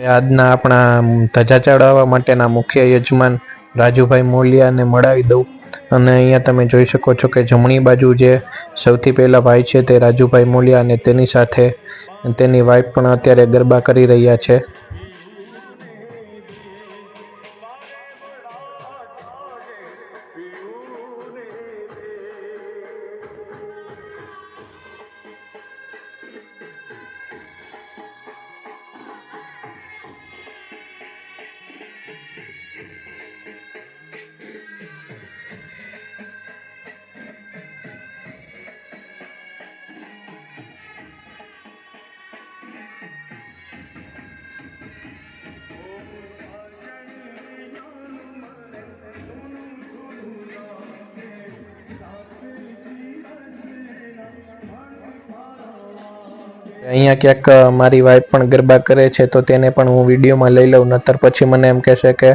આજના આપણા ધજા ચડાવવા માટેના મુખ્ય યજમાન રાજુભાઈ મોલિયાને મળાવી દઉં. અને અહીંયા તમે જોઈ શકો છો કે જમણી બાજુ જે સૌથી પહેલા ભાઈ છે તે રાજુભાઈ મોલિયા અને તેની સાથે તેની વાઈફ પણ અત્યારે ગરબા કરી રહ્યા છે. અહીંયા ક્યાંક મારી વાઈફ પણ ગરબા કરે છે તો તેને પણ હું વિડીયોમાં લઈ લઉં, નતર પછી મને એમ કહેશે કે